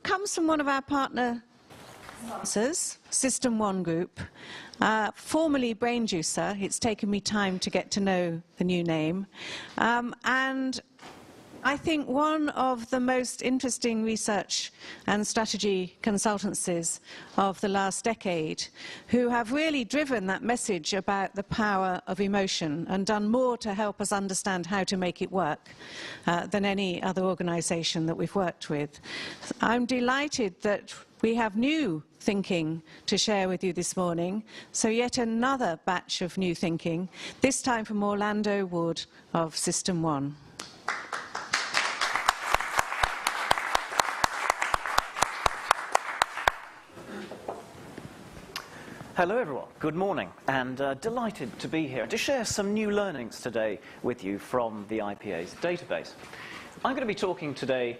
comes from one of our partner sponsors, System One Group, formerly Brain Juicer. It's taken me time to get to know the new name. And I think one of the most interesting research and strategy consultancies of the last decade, who have really driven that message about the power of emotion and done more to help us understand how to make it work than any other organization that we've worked with. I'm delighted that we have new thinking to share with you this morning, so yet another batch of new thinking, this time from Orlando Wood of System One. Hello everyone, good morning, and delighted to be here and to share some new learnings today with you from the IPA's database. I'm going to be talking today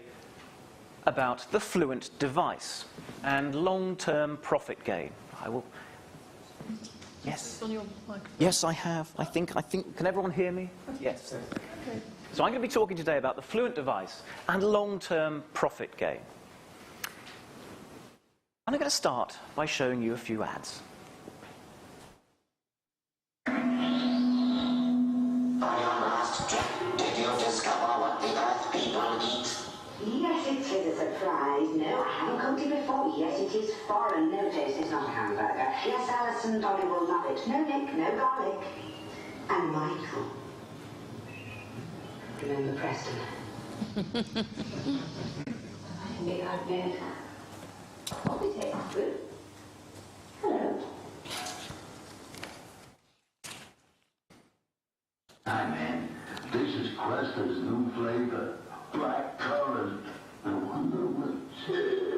about the Fluent device and long-term profit gain. I will... Yes? On your microphone. Yes, I have. I think, can everyone hear me? Yes. Okay. So I'm going to be talking today about the Fluent device and long-term profit gain. And I'm going to start by showing you a few ads. Did you discover what the Earth people eat? Yes, it is a surprise. No, I haven't cooked it before. Yes, it is foreign. No taste, it's not a hamburger. Yes, Alice and Dolly will love it. No Nick, no garlic. And Michael. Remember Preston? I think I've been... What we take food? Hello. Hi, man. This is Crester's new flavor, black currant. I wonder what's it.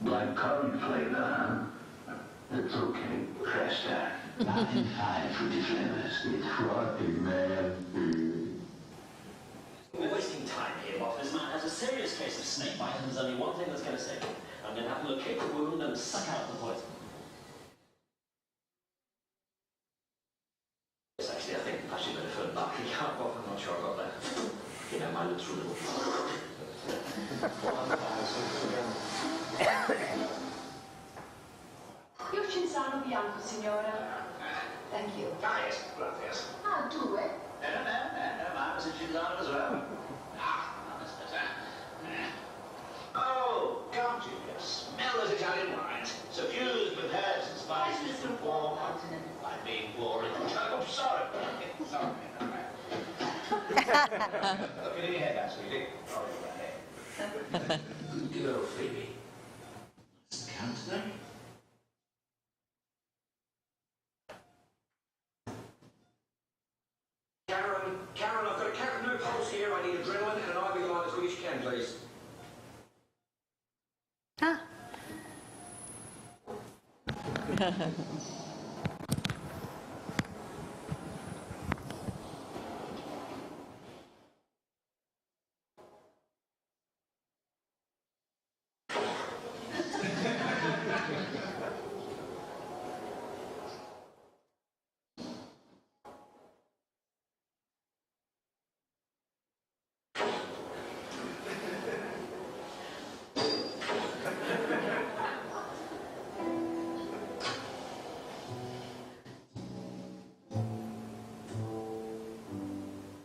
Black currant flavor, huh? That's okay, Crester. 95 fruity flavors. It's frothy, man. We're wasting time here, Bob. This man has a serious case of snake bite, and there's only one thing that's going to save him. I'm going to have to locate the wound and suck out the poison. Yes, actually, I think I should better phone back. He can't go off. I'm not sure I got that. You know, my lips were a little... Io Cinzano bianco, signora. Thank you. Ah, yes, gracias. Ah, due. No, mine was a Cinzano as well. Ah, that's better. Oh, can't you just smell those Italian wines? Suffused with herbs and spices and warm. I'm being boring. Oh, sorry. Sorry. Look at your head, sweetie. Sorry about that. Good girl, Phoebe. Let's count today. Karen, I've got a cat with no pulse here. I need adrenaline and an IV line as quick as you can, please. Ah.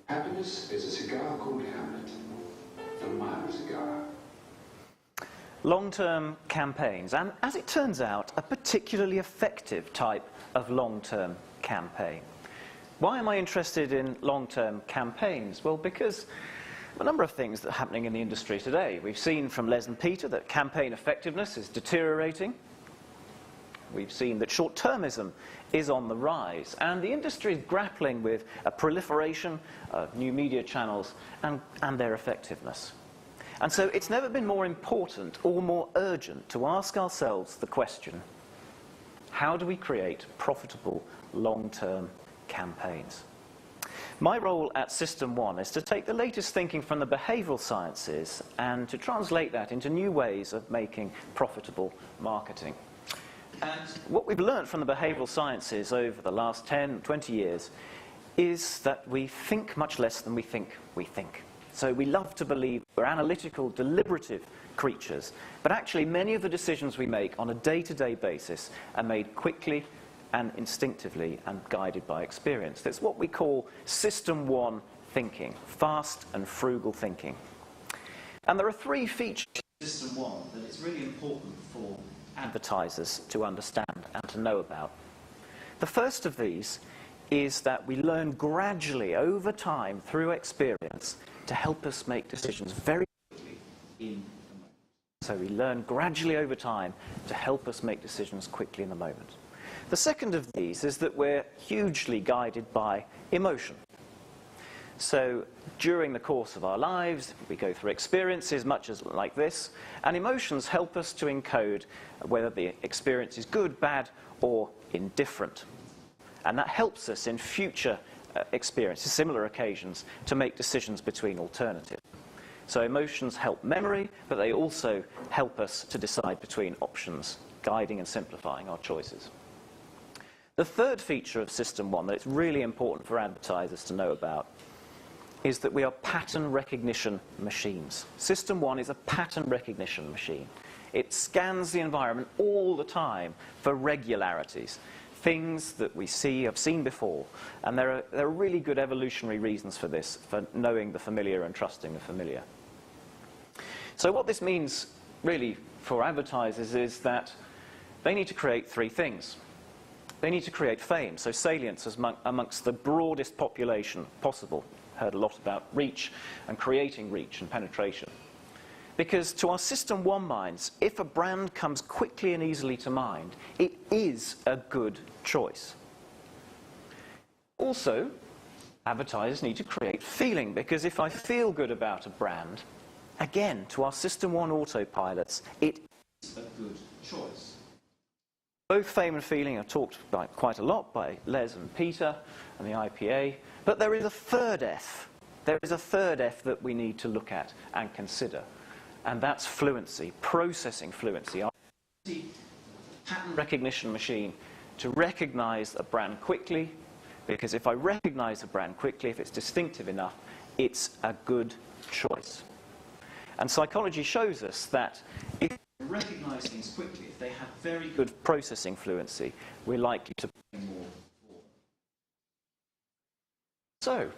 Happiness is a cigar called Hamlet. A mild cigar. Long-term campaigns, and as it turns out, a particularly effective type of long-term campaign. Why am I interested in long-term campaigns? Well, because a number of things that are happening in the industry today. We've seen from Les and Peter that campaign effectiveness is deteriorating. We've seen that short-termism is on the rise, and the industry is grappling with a proliferation of new media channels and their effectiveness. And so it's never been more important or more urgent to ask ourselves the question, how do we create profitable long-term campaigns? My role at System 1 is to take the latest thinking from the behavioral sciences and to translate that into new ways of making profitable marketing. And what we've learned from the behavioral sciences over the last 10, 20 years is that we think much less than we think we think. So we love to believe we're analytical, deliberative creatures, but actually many of the decisions we make on a day-to-day basis are made quickly and instinctively and guided by experience. That's what we call System 1 thinking, fast and frugal thinking. And there are three features of System 1 that it's really important for advertisers to understand and to know about. The first of these is that we learn gradually over time through experience to help us make decisions very quickly in the moment. So we learn gradually over time to help us make decisions quickly in the moment. The second of these is that we're hugely guided by emotion. So during the course of our lives, we go through experiences much as like this, and emotions help us to encode whether the experience is good, bad, or indifferent. And that helps us in future experiences, similar occasions, to make decisions between alternatives. So emotions help memory, but they also help us to decide between options, guiding and simplifying our choices. The third feature of System 1 that it's really important for advertisers to know about is that we are pattern recognition machines. System 1 is a pattern recognition machine. It scans the environment all the time for regularities, things that we see, have seen before. And there are really good evolutionary reasons for this, for knowing the familiar and trusting the familiar. So what this means really for advertisers is that they need to create three things. They need to create fame, so salience amongst the broadest population possible. Heard a lot about reach and creating reach and penetration. Because to our System 1 minds, if a brand comes quickly and easily to mind, it is a good choice. Also, advertisers need to create feeling, because if I feel good about a brand, again, to our System 1 autopilots, it is a good choice. Both fame and feeling are talked about quite a lot by Les and Peter and the IPA, but there is a third F. There is a third F that we need to look at and consider, and that's fluency, processing fluency. Our pattern recognition machine to recognize a brand quickly, because if I recognize a brand quickly, if it's distinctive enough, it's a good choice. And psychology shows us that if we recognize things quickly, if they have very good processing fluency, we're likely to pay more for them. So,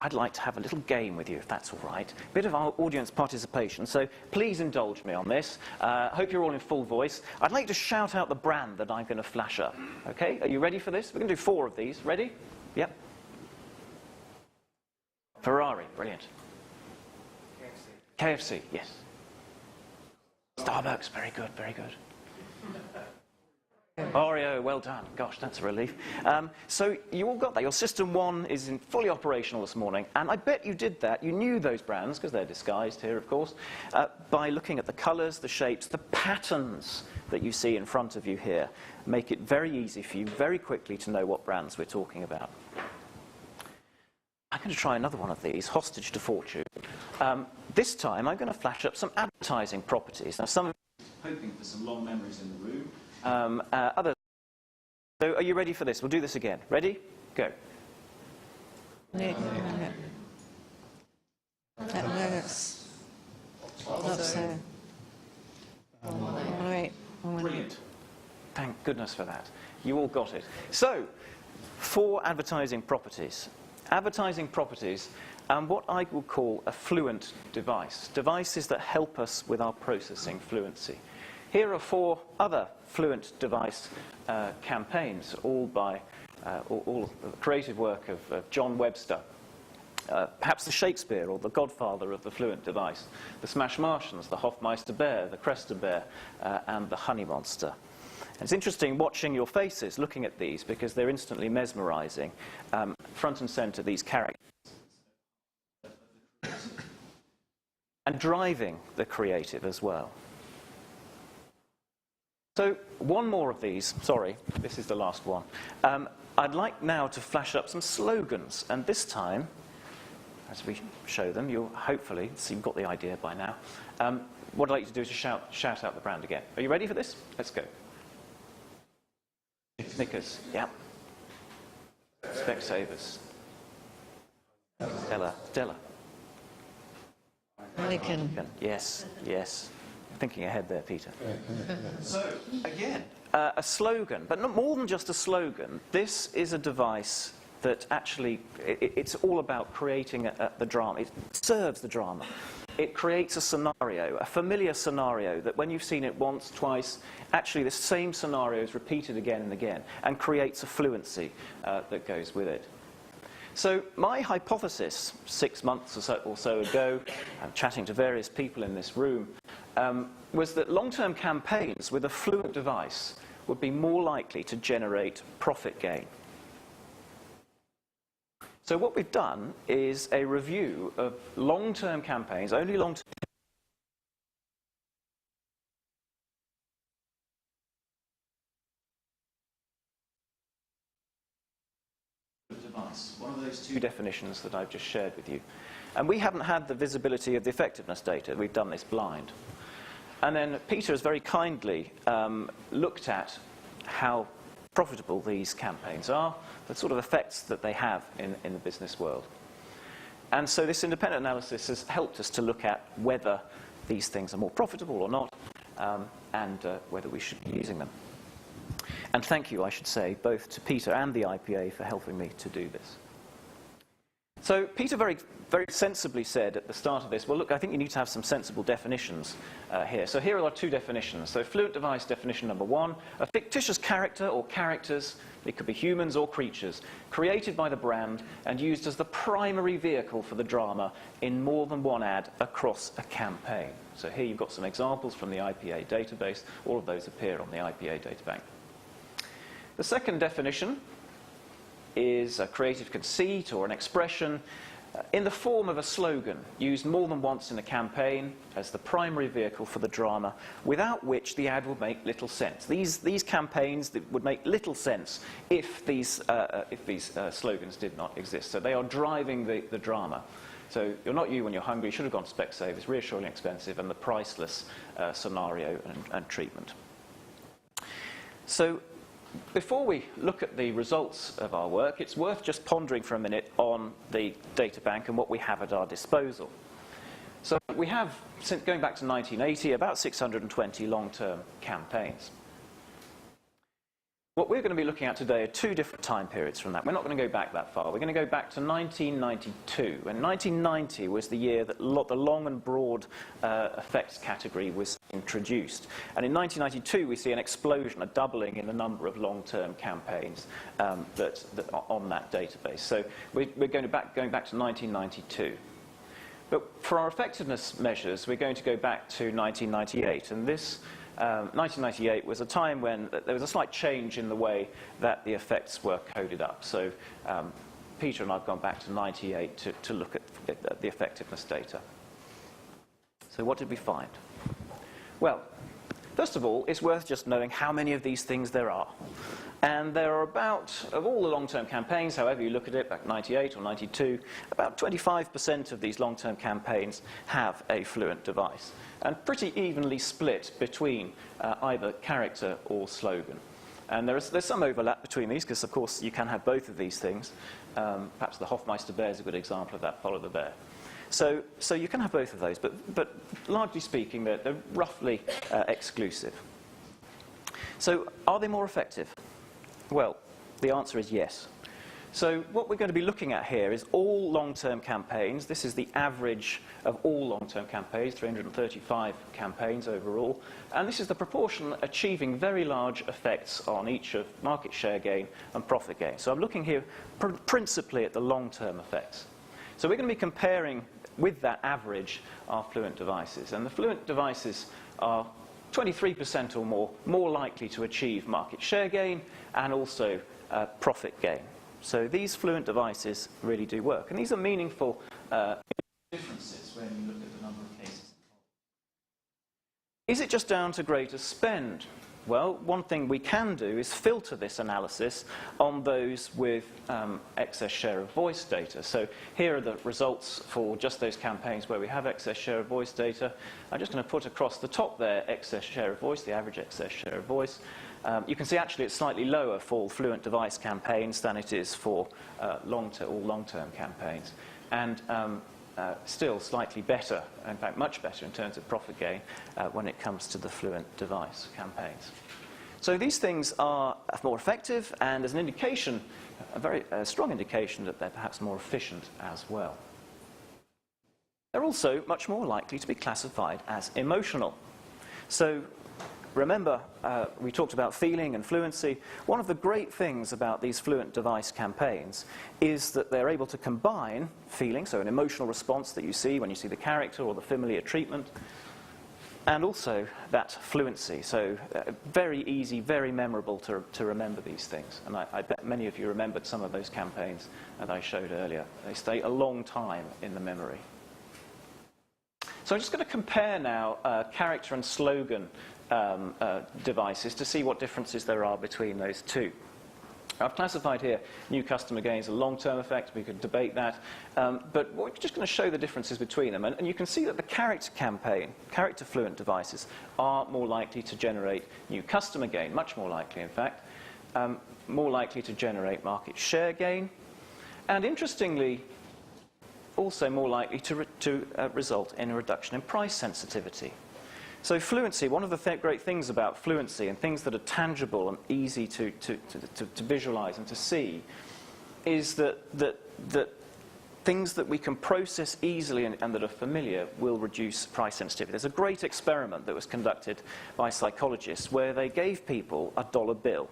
I'd like to have a little game with you, if that's all right. A bit of our audience participation, so please indulge me on this. I hope you're all in full voice. I'd like to shout out the brand that I'm going to flash up. Okay, are you ready for this? We're going to do 4 of these. Ready? Yep. Ferrari, brilliant. KFC, yes. Starbucks, very good, very good. Oreo, well done. Gosh, that's a relief. So you all got that. Your System 1 is fully operational this morning, and I bet you did that. You knew those brands, because they're disguised here, of course, by looking at the colours, the shapes, the patterns that you see in front of you here. Make it very easy for you, very quickly, to know what brands we're talking about. I'm going to try another one of these, hostage to fortune. This time, I'm going to flash up some advertising properties. Now, some of you are hoping for some long memories in the room. Others. So, are you ready for this? We'll do this again. Ready? Go. Brilliant. Thank goodness for that. You all got it. So, 4 advertising properties. Advertising properties and what I would call a fluent device. Devices that help us with our processing fluency. Here are 4 other fluent device campaigns, all by all creative work of John Webster. Perhaps the Shakespeare or the godfather of the fluent device. The Smash Martians, the Hofmeister Bear, the Cresta Bear, and the Honey Monster. And it's interesting watching your faces looking at these, because they're instantly mesmerizing. Front and center, these characters. And driving the creative as well. So one more of these, sorry, this is the last one. I'd like now to flash up some slogans, and this time, as we show them, you'll hopefully, so you've got the idea by now. What I'd like you to do is to shout out the brand again. Are you ready for this? Let's go. Snickers, yeah. Specsavers. Stella. Lincoln. Yes. Thinking ahead there, Peter. So, again, a slogan, but not more than just a slogan. This is a device that actually, it's all about creating the drama. It serves the drama. It creates a scenario, a familiar scenario, that when you've seen it once, twice, actually the same scenario is repeated again and again, and creates a fluency that goes with it. So my hypothesis 6 months or so ago, chatting to various people in this room, was that long-term campaigns with a fluent device would be more likely to generate profit gain. So what we've done is a review of long-term campaigns, only long-term device, one of those two definitions that I've just shared with you. And we haven't had the visibility of the effectiveness data. We've done this blind. And then Peter has very kindly looked at how profitable these campaigns are, the sort of effects that they have in the business world. And so this independent analysis has helped us to look at whether these things are more profitable or not, and whether we should be using them. And thank you, I should say, both to Peter and the IPA for helping me to do this. So Peter very sensibly said at the start of this, well, look, I think you need to have some sensible definitions here. So here are our two definitions. So fluent device definition number 1, a fictitious character or characters, it could be humans or creatures, created by the brand and used as the primary vehicle for the drama in more than one ad across a campaign. So here you've got some examples from the IPA database. All of those appear on the IPA Databank. The second definition is a creative conceit or an expression in the form of a slogan used more than once in a campaign as the primary vehicle for the drama, without which the ad would make little sense. These campaigns would make little sense if these slogans did not exist. So they are driving the drama. So you're not you when you're hungry, you should have gone to Specsavers, reassuringly expensive, and the priceless scenario and treatment. So before we look at the results of our work, it's worth just pondering for a minute on the databank and what we have at our disposal. So we have, since going back to 1980, about 620 long-term campaigns. What we're going to be looking at today are two different time periods from that. We're not going to go back that far. We're going to go back to 1992. And 1990 was the year that the long and broad effects category was introduced. And in 1992, we see an explosion, a doubling in the number of long-term campaigns that on that database. So we're going back to 1992. But for our effectiveness measures, we're going to go back to 1998. And this 1998 was a time when there was a slight change in the way that the effects were coded up. So Peter and I have gone back to 98 to look at the effectiveness data. So what did we find? Well, first of all, it's worth just knowing how many of these things there are. And there are about, of all the long-term campaigns, however you look at it, back 98 or 92, about 25% of these long-term campaigns have a fluent device, and pretty evenly split between either character or slogan. And there's some overlap between these, because, of course, you can have both of these things. Perhaps the Hofmeister Bear is a good example of that, follow the bear. So you can have both of those, but largely speaking, they're roughly exclusive. So are they more effective? Well, the answer is yes. So what we're going to be looking at here is all long-term campaigns. This is the average of all long-term campaigns, 335 campaigns overall. And this is the proportion achieving very large effects on each of market share gain and profit gain. So I'm looking here principally at the long-term effects. So we're going to be comparing with that average our fluent devices. And the fluent devices are 23% or more likely to achieve market share gain and also profit gain. So these fluent devices really do work. And these are meaningful differences when you look at the number of cases. Is it just down to greater spend? Well, one thing we can do is filter this analysis on those with excess share of voice data. So here are the results for just those campaigns where we have excess share of voice data. I'm just going to put across the top there excess share of voice, the average excess share of voice. You can see actually it's slightly lower for Fluent Device campaigns than it is for all long-term campaigns. And still slightly better, in fact much better in terms of profit gain when it comes to the Fluent Device campaigns. So these things are more effective, and as an indication, a very strong indication that they're perhaps more efficient as well. They're also much more likely to be classified as emotional. So remember, we talked about feeling and fluency. One of the great things about these Fluent Device campaigns is that they're able to combine feeling, so an emotional response that you see when you see the character or the familiar treatment, and also that fluency. So very easy, very memorable to remember these things. And I bet many of you remembered some of those campaigns that I showed earlier. They stay a long time in the memory. So I'm just going to compare now character and slogan devices to see what differences there are between those two. I've classified here new customer gains a long-term effect. We could debate that. But we're just going to show the differences between them. And you can see that the character Fluent Devices are more likely to generate new customer gain, much more likely, in fact, more likely to generate market share gain, and interestingly, also more likely to result in a reduction in price sensitivity. So fluency, one of the great things about fluency and things that are tangible and easy to visualize and to see is that things that we can process easily and that are familiar will reduce price sensitivity. There's a great experiment that was conducted by psychologists where they gave people a dollar bill.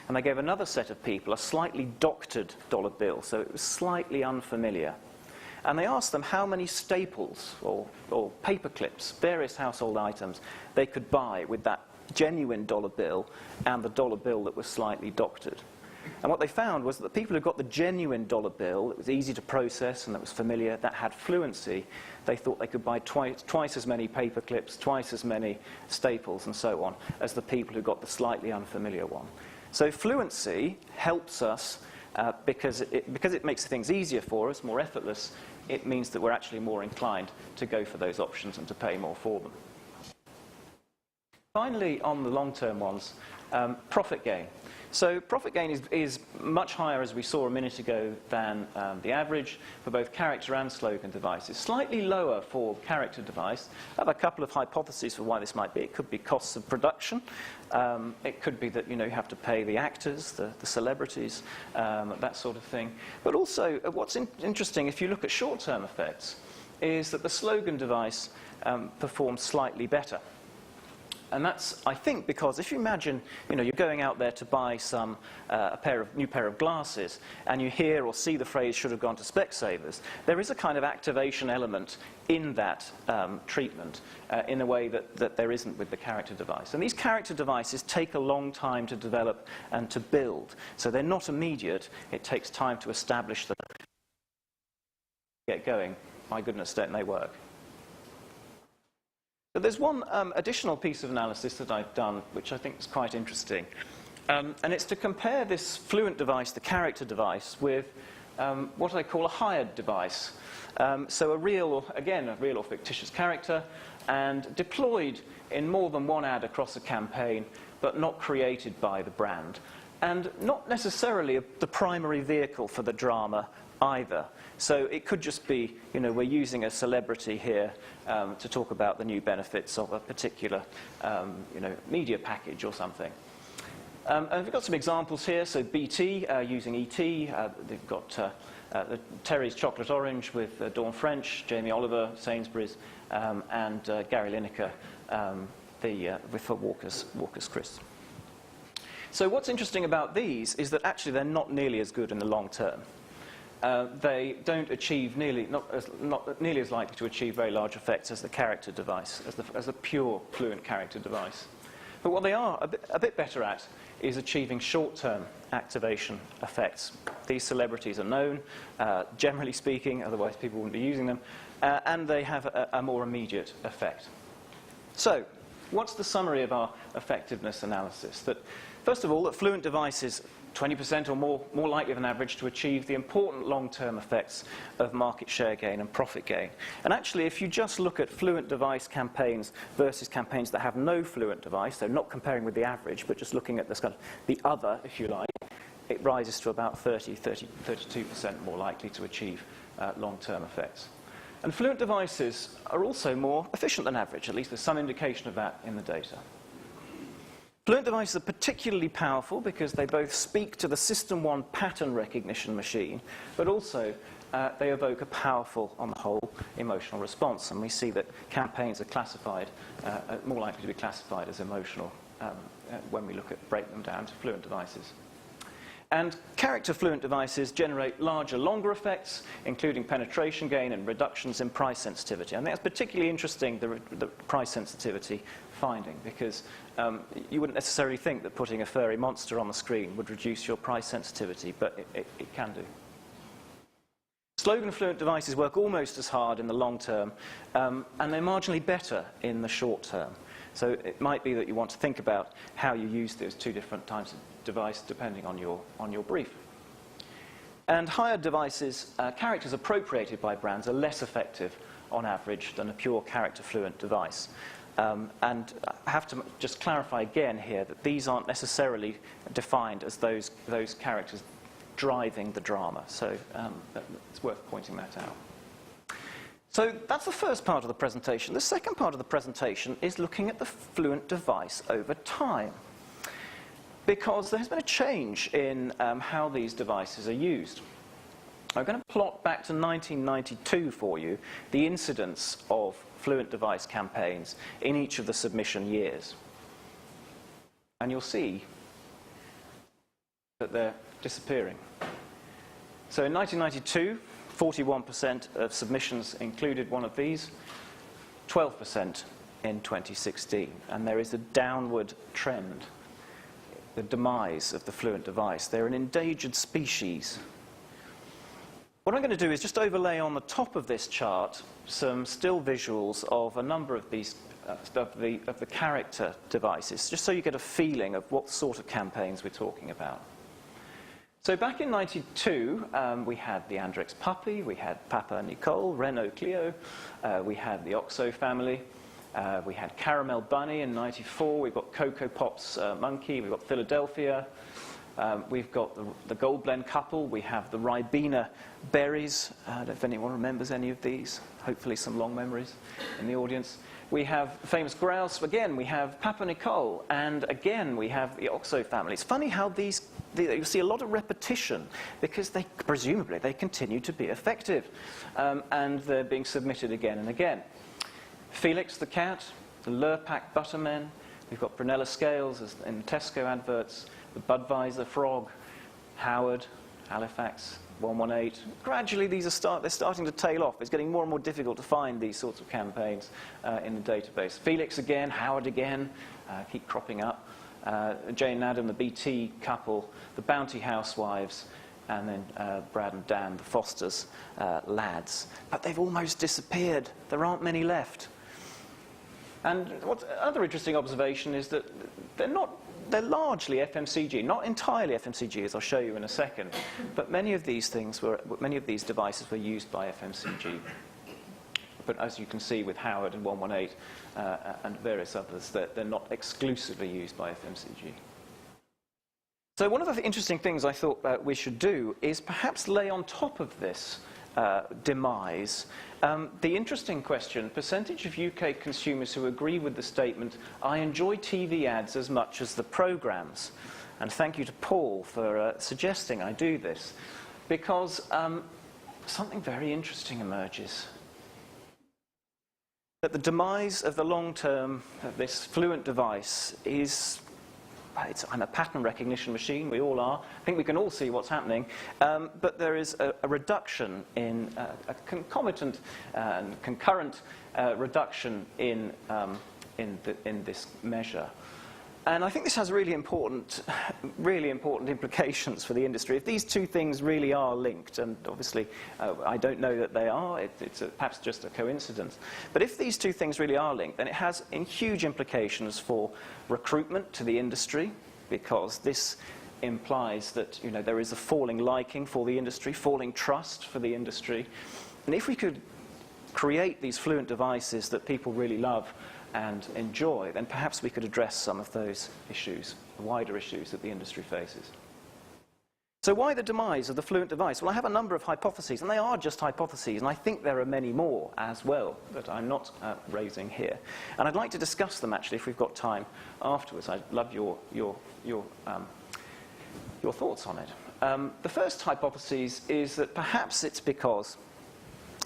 And they gave another set of people a slightly doctored dollar bill, so it was slightly unfamiliar. And they asked them how many staples or paper clips, various household items, they could buy with that genuine dollar bill and the dollar bill that was slightly doctored. And what they found was that the people who got the genuine dollar bill, that was easy to process and that was familiar, that had fluency, they thought they could buy twice as many paper clips, twice as many staples and so on, as the people who got the slightly unfamiliar one. So fluency helps us because it makes things easier for us, more effortless. It means that we're actually more inclined to go for those options and to pay more for them. Finally, on the long-term ones, profit gain. So profit gain is much higher, as we saw a minute ago, than the average for both character and slogan devices. Slightly lower for character device. I have a couple of hypotheses for why this might be. It could be costs of production. It could be that you have to pay the actors, the celebrities, that sort of thing. But also, what's interesting, if you look at short-term effects, is that the slogan device performs slightly better. And that's, I think, because if you imagine, you're going out there to buy a new pair of glasses, and you hear or see the phrase "should have gone to Specsavers," there is a kind of activation element in that treatment in a way that there isn't with the character device. And these character devices take a long time to develop and to build, so they're not immediate. It takes time to establish them. Get going. My goodness, don't they work? But there's one additional piece of analysis that I've done, which I think is quite interesting. And it's to compare this Fluent device, the character device, with what I call a hired device. So a real or fictitious character, and deployed in more than one ad across a campaign, but not created by the brand. And not necessarily the primary vehicle for the drama either. So it could just be, we're using a celebrity here to talk about the new benefits of a particular, media package or something. And we've got some examples here. So BT using ET. They've got Terry's Chocolate Orange with Dawn French, Jamie Oliver, Sainsbury's, and Gary Lineker with Walker's Crisps. So what's interesting about these is that actually they're not nearly as good in the long term. They don't achieve not nearly as likely to achieve very large effects as the character device, as a pure Fluent character device. But what they are a bit better at is achieving short-term activation effects. These celebrities are known, generally speaking, otherwise people wouldn't be using them, and they have a more immediate effect. So, what's the summary of our effectiveness analysis? That, first of all, that Fluent Devices 20% or more likely than average to achieve the important long-term effects of market share gain and profit gain. And actually, if you just look at Fluent Device campaigns versus campaigns that have no Fluent Device, so not comparing with the average, but just looking at this kind of the other, if you like, it rises to about 32% more likely to achieve long-term effects. And Fluent Devices are also more efficient than average, at least there's some indication of that in the data. Fluent Devices are particularly powerful because they both speak to the System 1 pattern recognition machine, but also they evoke a powerful, on the whole, emotional response. And we see that campaigns are classified, more likely to be classified as emotional when we break them down to Fluent Devices. And character Fluent Devices generate larger, longer effects, including penetration gain and reductions in price sensitivity. I think that's particularly interesting, the price sensitivity finding, because you wouldn't necessarily think that putting a furry monster on the screen would reduce your price sensitivity, but it can do. Slogan Fluent Devices work almost as hard in the long term, and they're marginally better in the short term. So it might be that you want to think about how you use those two different types of device depending on your brief. And higher devices, characters appropriated by brands are less effective on average than a pure character fluent device. And I have to just clarify again here that these aren't necessarily defined as those characters driving the drama. So it's worth pointing that out. So that's the first part of the presentation. The second part of the presentation is looking at the Fluent device over time, because there's been a change in how these devices are used. I'm going to plot back to 1992 for you the incidence of Fluent device campaigns in each of the submission years. And you'll see that they're disappearing. So in 1992, 41% of submissions included one of these, 12% in 2016. And there is a downward trend, the demise of the Fluent device. They're an endangered species. What I'm going to do is just overlay on the top of this chart some still visuals of a number of these of the character devices, just so you get a feeling of what sort of campaigns we're talking about. So back in 92, we had the Andrex Puppy, we had Papa Nicole, Renault Clio, we had the Oxo family, we had Caramel Bunny in 94, we've got Cocoa Pops Monkey, we've got Philadelphia, we've got the Gold Blend Couple, we have the Ribena Berries. I don't know if anyone remembers any of these, hopefully some long memories in the audience. We have Famous Grouse, again we have Papa Nicole, and again we have the Oxo family. It's funny how you see a lot of repetition because presumably they continue to be effective, and they're being submitted again and again. Felix the cat, the Lurpak Buttermen, we've got Brunella Scales in Tesco adverts, the Budweiser Frog, Howard, Halifax, 118. Gradually they're starting to tail off. It's getting more and more difficult to find these sorts of campaigns in the database. Felix again, Howard again, keep cropping up. Jane and Adam, the BT couple, the Bounty Housewives, and then Brad and Dan, the Fosters lads. But they've almost disappeared. There aren't many left. And what's another interesting observation is that they're largely FMCG, not entirely FMCG, as I'll show you in a second. But many of these devices were used by FMCG. But as you can see with Howard and 118 and various others, they're not exclusively used by FMCG. So one of the interesting things I thought we should do is perhaps lay on top of this demise the interesting question: percentage of UK consumers who agree with the statement, "I enjoy TV ads as much as the programmes." And thank you to Paul for suggesting I do this, because something very interesting emerges. That the demise of the long term of this Fluent device I'm a pattern recognition machine, we all are. I think we can all see what's happening. But there is a reduction in a concomitant and concurrent reduction in this measure. And I think this has really important implications for the industry. If these two things really are linked, and obviously I don't know that they are, it's perhaps just a coincidence, but if these two things really are linked, then it has huge implications for recruitment to the industry, because this implies that there is a falling liking for the industry, falling trust for the industry. And if we could create these fluent devices that people really love and enjoy, then perhaps we could address some of those issues, the wider issues that the industry faces. So why the demise of the fluent device? Well, I have a number of hypotheses, and they are just hypotheses, and I think there are many more as well that I'm not raising here. And I'd like to discuss them, actually, if we've got time afterwards. I'd love your thoughts on it. The first hypothesis is that perhaps it's because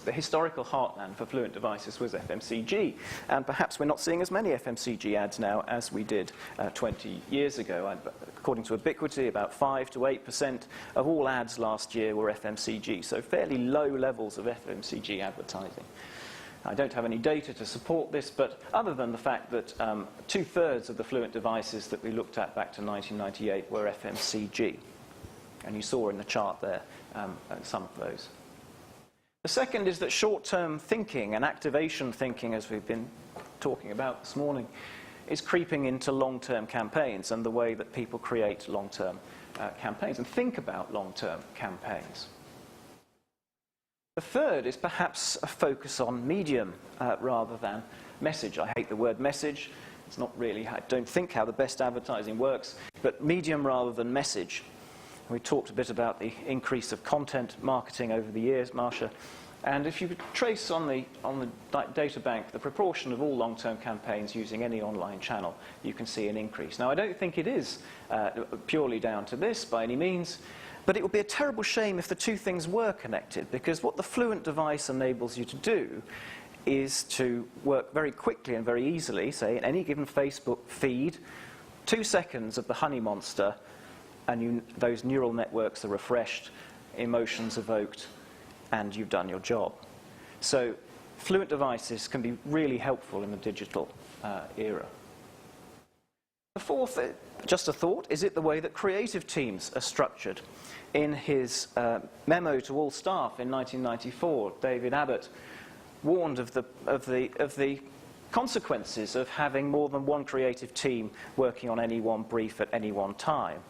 the historical heartland for fluent devices was FMCG, and perhaps we're not seeing as many FMCG ads now as we did 20 years ago. According to Ubiquity, about 5 to 8% of all ads last year were FMCG, so fairly low levels of FMCG advertising. I don't have any data to support this, but other than the fact that 2/3 of the fluent devices that we looked at back to 1998 were FMCG, and you saw in the chart there some of those. The second is that short-term thinking and activation thinking, as we've been talking about this morning, is creeping into long-term campaigns and the way that people create long-term campaigns and think about long-term campaigns. The third is perhaps a focus on medium rather than message. I hate the word message. It's not really, I don't think, how the best advertising works, but medium rather than message. We talked a bit about the increase of content marketing over the years, Marcia. And if you trace on the databank the proportion of all long-term campaigns using any online channel, you can see an increase. Now, I don't think it is purely down to this by any means, but it would be a terrible shame if the two things were connected, because what the Fluent device enables you to do is to work very quickly and very easily, say in any given Facebook feed, 2 seconds of the honey monster, and those neural networks are refreshed, emotions evoked, and you've done your job. So fluent devices can be really helpful in the digital era. The fourth, just a thought, is it the way that creative teams are structured? In his memo to all staff in 1994, David Abbott warned of the consequences of having more than one creative team working on any one brief at any one time.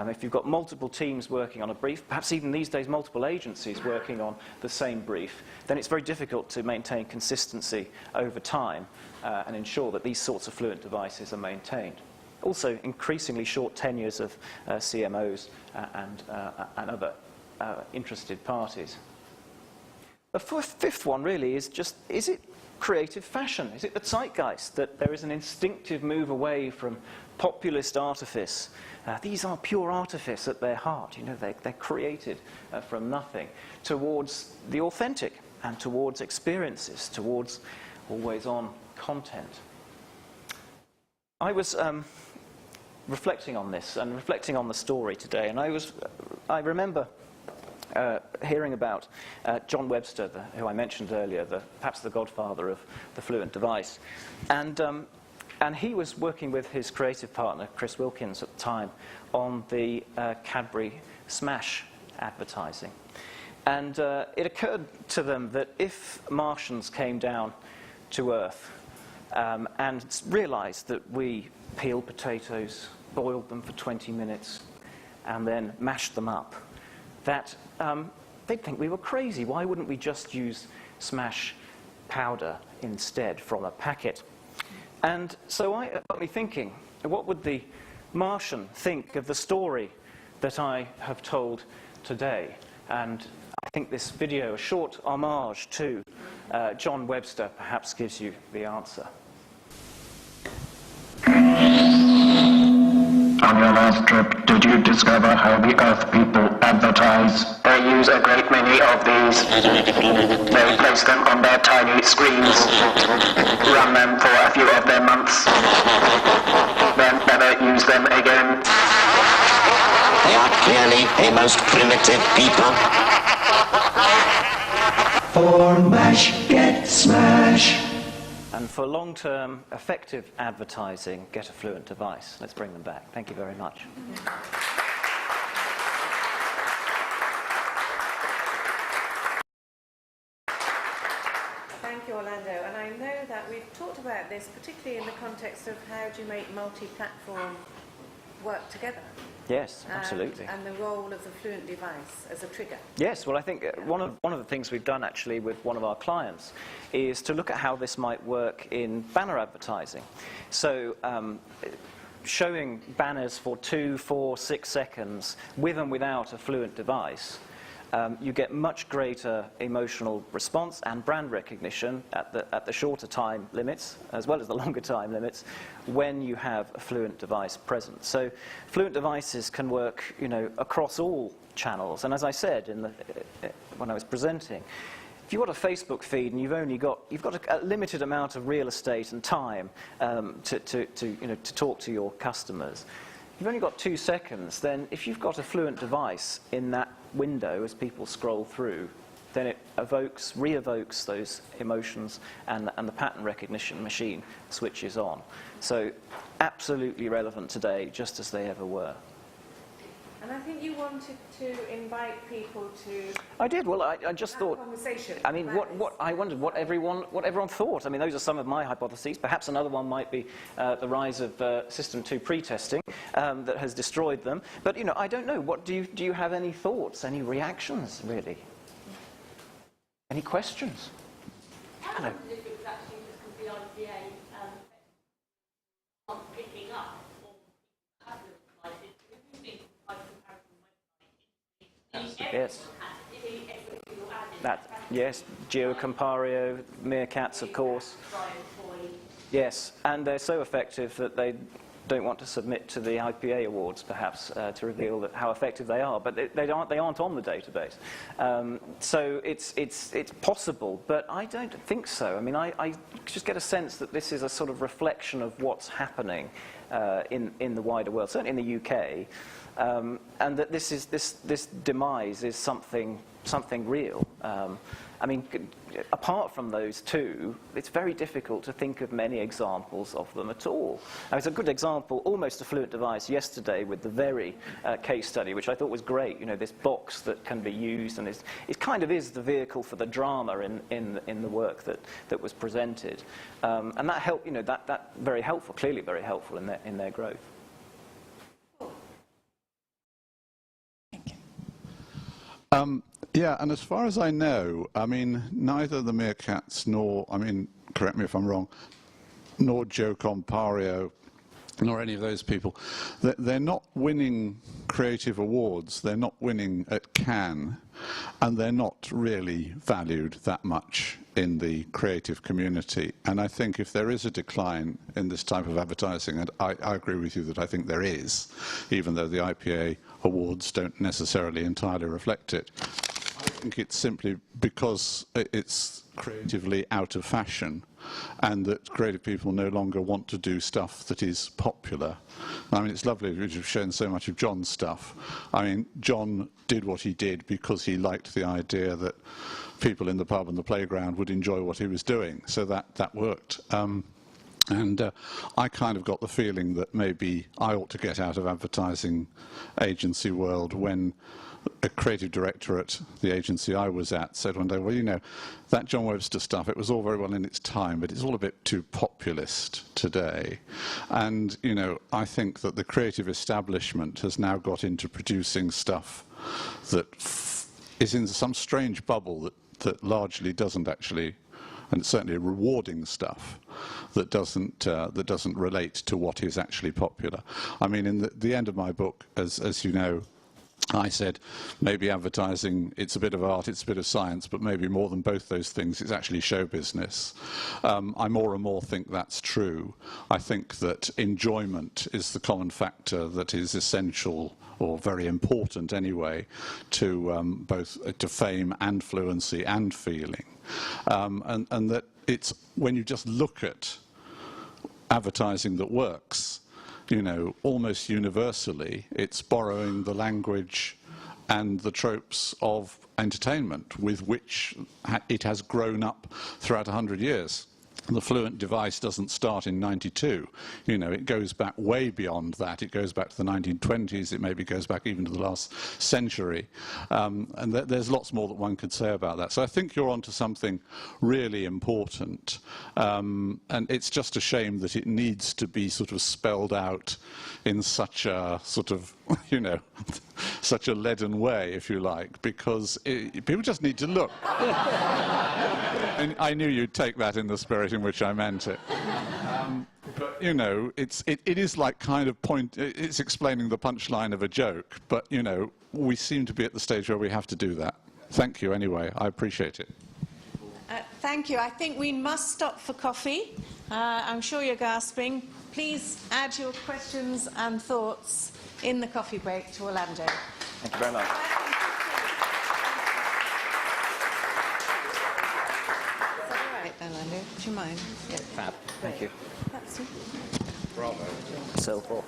If you've got multiple teams working on a brief, perhaps even these days multiple agencies working on the same brief, then it's very difficult to maintain consistency over time and ensure that these sorts of fluent devices are maintained. Also, increasingly short tenures of CMOs and other interested parties. The fifth one really is just, is it creative fashion? Is it the zeitgeist that there is an instinctive move away from populist artifice? These are pure artifice at their heart. They're created from nothing, towards the authentic and towards experiences, towards always-on content. I was reflecting on this and reflecting on the story today, and I remember hearing about John Webster, who I mentioned earlier, perhaps the godfather of the fluent device. And he was working with his creative partner, Chris Wilkins, at the time, on the Cadbury Smash advertising. And it occurred to them that if Martians came down to Earth and realized that we peeled potatoes, boiled them for 20 minutes, and then mashed them up, that they'd think we were crazy. Why wouldn't we just use Smash powder instead from a packet? And so I got me thinking, what would the Martian think of the story that I have told today? And I think this video, a short homage to John Webster, perhaps gives you the answer. On your last trip, did you discover how the Earth people advertise? They use a great many of these. They place them on their tiny screens, run them for a few of their months, then never use them again. They are clearly a most primitive people. For mash, get smash. And And for long-term, effective advertising, get a Fluent device. Let's bring them back. Thank you very much. Thank you, Orlando. And I know that we've talked about this, particularly in the context of how do you make multi-platform work together. Yes, absolutely. And the role of the Fluent device as a trigger. Yes, well, I think one of the things we've done actually with one of our clients is to look at how this might work in banner advertising. So showing banners for 2, 4, 6 seconds with and without a Fluent device, you get much greater emotional response and brand recognition at the shorter time limits, as well as the longer time limits, when you have a Fluent device present. So Fluent devices can work, across all channels. And as I said when I was presenting, if you've got a Facebook feed and you've got a limited amount of real estate and time to talk to your customers, you've only got 2 seconds. Then if you've got a Fluent device in that window as people scroll through, then it re-evokes those emotions, and the pattern recognition machine switches on. So absolutely relevant today, just as they ever were. And I think you wanted to invite people to. I did. Well, I just thought. Conversation. I mean, I wondered what everyone thought. I mean, those are some of my hypotheses. Perhaps another one might be the rise of System 2 pre-testing that has destroyed them. But I don't know. What do you have any thoughts, any reactions, really? Any questions? I wondered if it was actually just because the IPA not picking up or tablet devices. We've seen by comparison websites. Yes. Yes, GeoCompario, Meerkats, of course. Yes, and they're so effective that they don't want to submit to the IPA awards, perhaps, to reveal how effective they are. But they aren't on the database. So it's possible, but I don't think so. I mean, I just get a sense that this is a sort of reflection of what's happening in the wider world, certainly in the UK, and that this demise is something real. I mean, apart from those two, it's very difficult to think of many examples of them at all. Now, it's a good example, almost a Fluent device yesterday with the Very case study, which I thought was great. This box that can be used, and it kind of is the vehicle for the drama in the work that was presented, and that helped. That very helpful, clearly very helpful in their growth. Yeah, and as far as I know, I mean, neither the Meerkats nor, correct me if I'm wrong, nor GeoCompario, nor any of those people, they're not winning creative awards. They're not winning at Cannes, and they're not really valued that much in the creative community. And I think if there is a decline in this type of advertising, and I agree with you that I think there is, even though the IPA awards don't necessarily entirely reflect it, I think it's simply because it's creatively out of fashion, and that creative people no longer want to do stuff that is popular. I mean, it's lovely that you've shown so much of John's stuff. I mean, John did what he did because he liked the idea that people in the pub and the playground would enjoy what he was doing, so that worked. And I kind of got the feeling that maybe I ought to get out of advertising agency world when a creative director at the agency I was at said one day, well, that John Webster stuff, it was all very well in its time, but it's all a bit too populist today. And, I think that the creative establishment has now got into producing stuff that is in some strange bubble that largely doesn't actually, and it's certainly rewarding stuff that doesn't relate to what is actually popular. I mean, in the end of my book, as you know, I said maybe advertising, it's a bit of art, it's a bit of science, but maybe more than both those things, it's actually show business. I more and more think that's true. I think that enjoyment is the common factor that is essential, or very important anyway, to both to fame and fluency and feeling. And that it's when you just look at advertising that works, almost universally, it's borrowing the language and the tropes of entertainment with which it has grown up throughout 100 years. the Fluent device doesn't start in 92. You know, it goes back way beyond that. It goes back to the 1920s. It maybe goes back even to the last century. And there's lots more that one could say about that. So I think you're onto something really important. And it's just a shame that it needs to be sort of spelled out in such a sort of, you know, such a leaden way, if you like, because people just need to look. And I knew you'd take that in the spirit in which I meant it. But, you know, it is like kind of it's explaining the punchline of a joke, but, you know, we seem to be at the stage where we have to do that. Thank you anyway. I appreciate it. Thank you. I think we must stop for coffee. I'm sure you're gasping. Please add your questions and thoughts in the coffee break to Orlando. Thank you very much. Orlando, do you mind? Yeah. Fab. Thank you. That's it. Bravo. So cool.